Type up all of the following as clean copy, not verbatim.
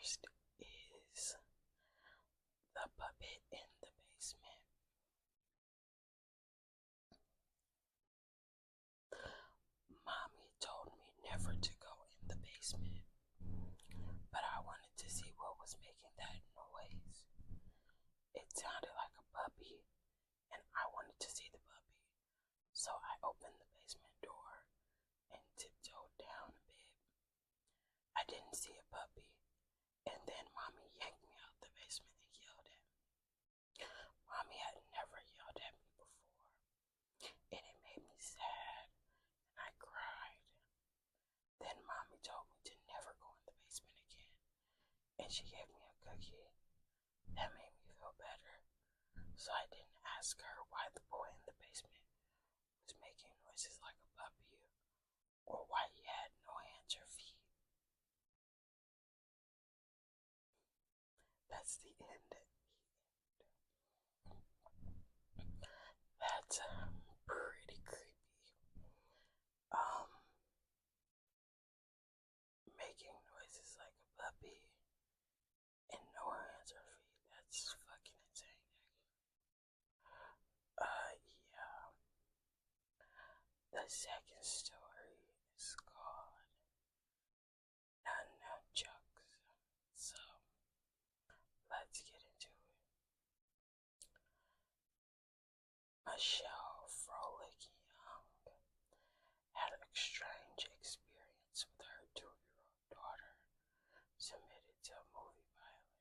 first is the puppet in the basement. Mommy told me never to go in the basement, but I wanted to see what was making that noise. It sounded like a puppy, and I wanted to see the puppy. So I opened the basement door and tiptoed down a bit. I didn't see a puppy, and then Mommy yanked me out the basement and yelled at me. Mommy had never yelled at me before, and it made me sad, and I cried. Then Mommy told me to never go in the basement again, and she gave me a cookie. That made me feel better, so I didn't ask her why the boy in the basement was making noises like a puppy, or why he had no hands or feet. That's the end. That's pretty creepy. Making noises like a puppy and no hands or feet. That's fucking insane. Yeah. The second story is called Nunchucks. So let's get into it. Michelle Frolic Young had a strange experience with her 2-year-old daughter submitted to a movie pilot.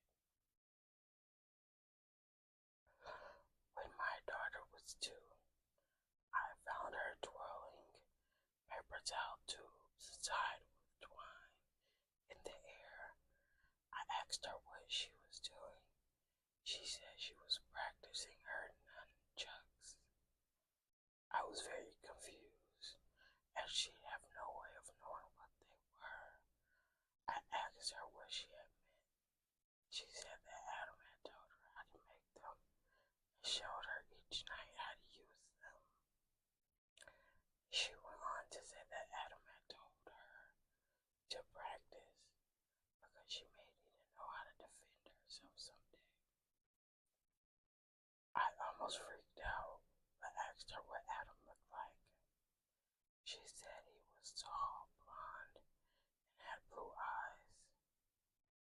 When my daughter was 2, I found her twirling paper towel tubes tied with twine in the air. I asked her what she was doing. She said she was practicing her nunchucks. I was very confused, as she'd have no way of knowing what they were. I asked her what she had meant. She said that Adam had told her how to make them and showed her each night how to use them. She went on to say that Adam had told her to practice because she may need to know how to defend herself someday. I almost freaked out, but asked her what Adam looked like. She said he was tall, blonde, and had blue eyes.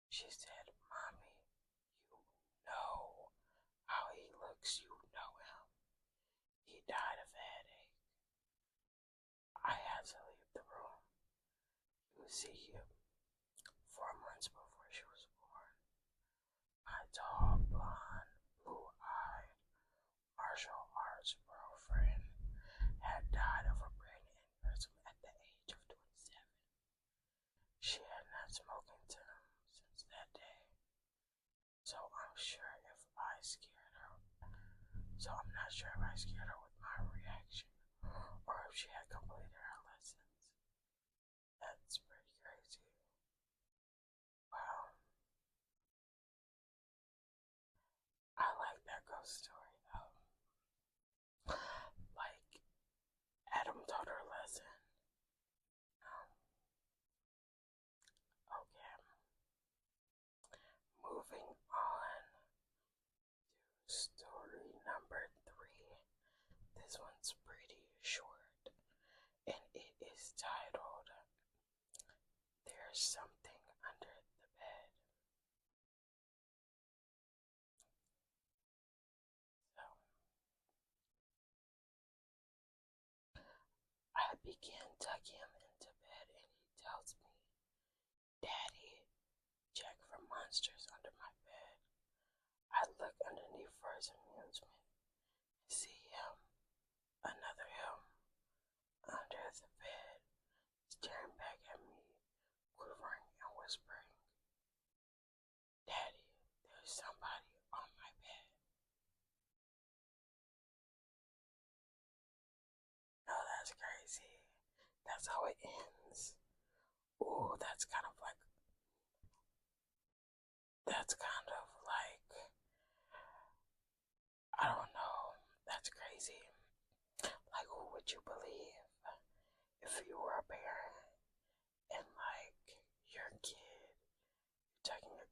She said, Mommy, you know how he looks, you know him. He died of a headache. I had to leave the room. You see him 4 months before she was born. My tall, blonde, blue-eyed martial arts girlfriend had died of a brain aneurysm at the age of 27. She had not spoken to him since that day, so I'm not sure if I scared her with my reaction, or if she had completed her lessons. That's pretty crazy. Wow. I like that ghost story though. Like, Adam taught her a lesson. Okay. Moving on to story number 3. This one's pretty short, and it is titled, There's Something Under the Bed. So, I begin tucking him into bed, and he tells me, Daddy, check for monsters under my bed. I look underneath for his amusement and see him, another him, under the bed, staring back at me, quivering and whispering, Daddy, there's somebody on my bed. No, that's crazy. That's how it ends. Ooh, that's kind of like, I don't know, that's crazy. Like, who would you believe if you were a parent and like your kid, you're tucking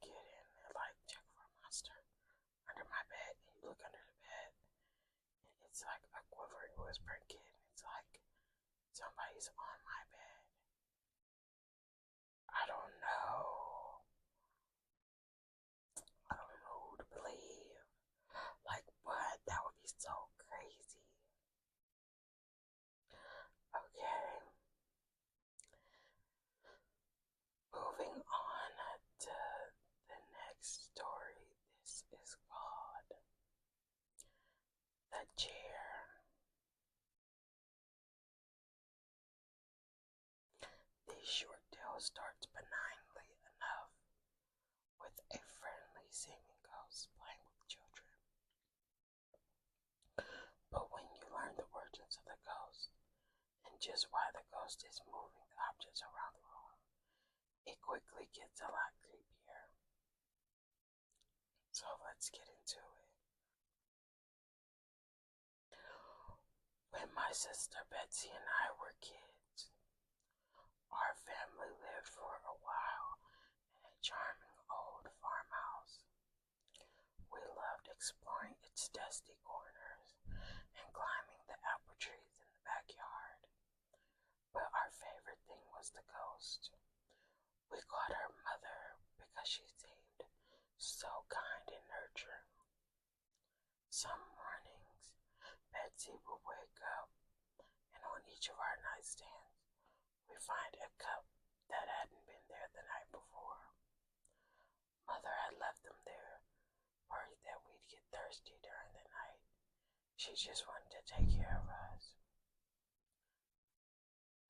It's like a quivering whispering kid. It's like somebody's on my bed. I don't know. I don't know who to believe. Like, what? That would be so crazy. Okay. Moving on to the next story. This is called The Chair. This short tale starts benignly enough with a friendly seeming ghost playing with children. But when you learn the origins of the ghost and just why the ghost is moving the objects around the room, it quickly gets a lot creepier. So let's get into it. When my sister Betsy and I were kids, our family lived for a while in a charming old farmhouse. We loved exploring its dusty corners and climbing the apple trees in the backyard. But our favorite thing was the ghost. We called her Mother because she seemed so kind and nurturing. Some mornings, Betsy would wake up, and on each of our nightstands, we find a cup that hadn't been there the night before. Mother had left them there, worried that we'd get thirsty during the night. She just wanted to take care of us.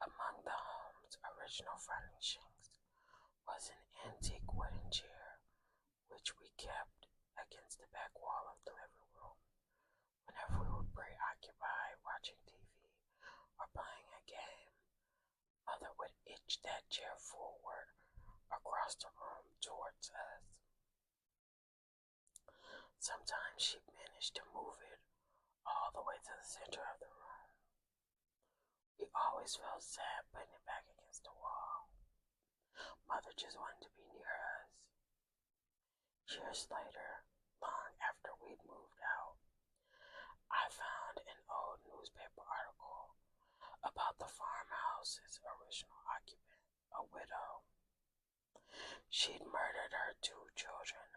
Among the home's original furnishings was an antique wooden chair, which we kept against the back wall of the living room. Whenever we were preoccupied watching TV or playing a game, Mother would itch that chair forward across the room towards us. Sometimes she managed to move it all the way to the center of the room. We always felt sad putting it back against the wall. Mother just wanted to be near us. Years later, long after we'd moved out, I found an old newspaper article about the farmhouse's original occupant, a widow. She'd murdered her 2 children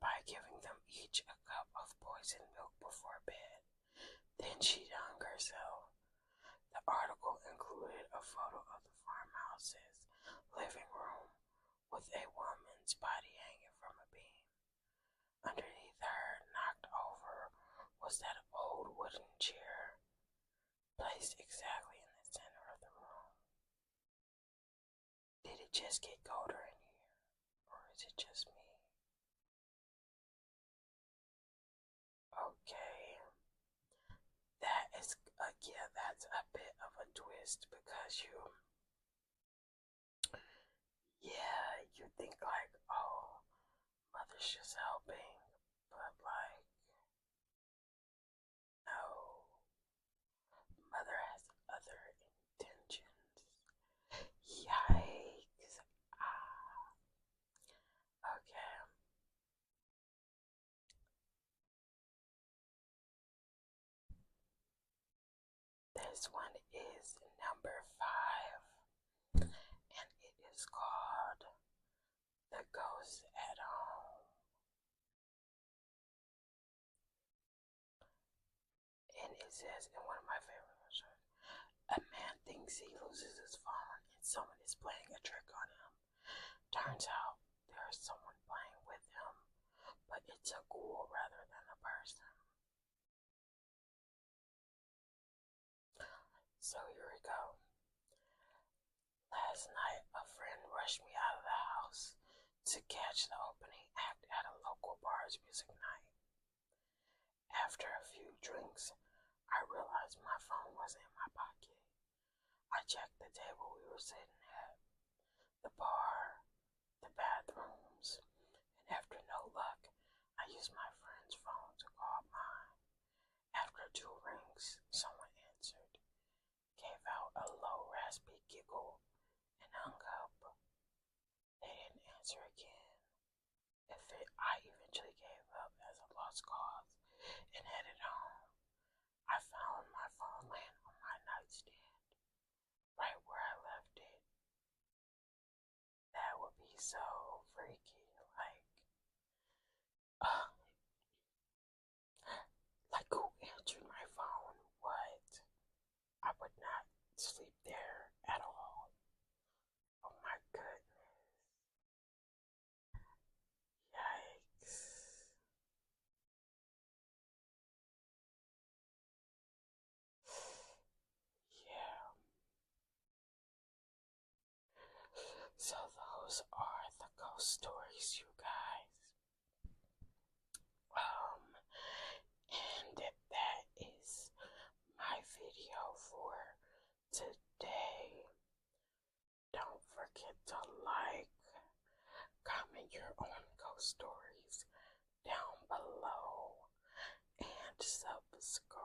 by giving them each a cup of poisoned milk before bed. Then she'd hung herself. The article included a photo of the farmhouse's living room with a woman's body hanging from a beam. Underneath her, knocked over, was that old wooden chair, placed exactly in the center of the room. Did it just get colder in here, or is it just me? Okay, that is, yeah, that's a bit of a twist because you think like, oh, Mother's just helping, but like, no, Mother has other intentions. Yikes. Okay. This one is number 5, and it is called The Ghost at Home. And it says in one of my favorite versions, a man thinks he loses his phone and someone is playing a trick on him. Turns out there's someone playing with him, but it's a ghoul rather than a person. So here we go. Last night, a friend rushed me out of the house to catch the opening act at a local bar's music night. After a few drinks, I realized my phone wasn't in my pocket. I checked the table we were sitting at, the bar, the bathrooms, and after no luck, I used my friend's phone to call mine. After 2 rings, someone answered, gave out a low, raspy giggle, and hung up. They didn't answer again. I eventually gave up as a lost cause and headed home. I instead, right where I left it. That would be so freaky, uh, like who answered my phone? What? I would not sleep there at all. Oh my goodness. Yikes. Yeah. So those are the ghost stories, you guys. And that is my video for today. Don't forget to like, comment your own ghost stories down below, and subscribe.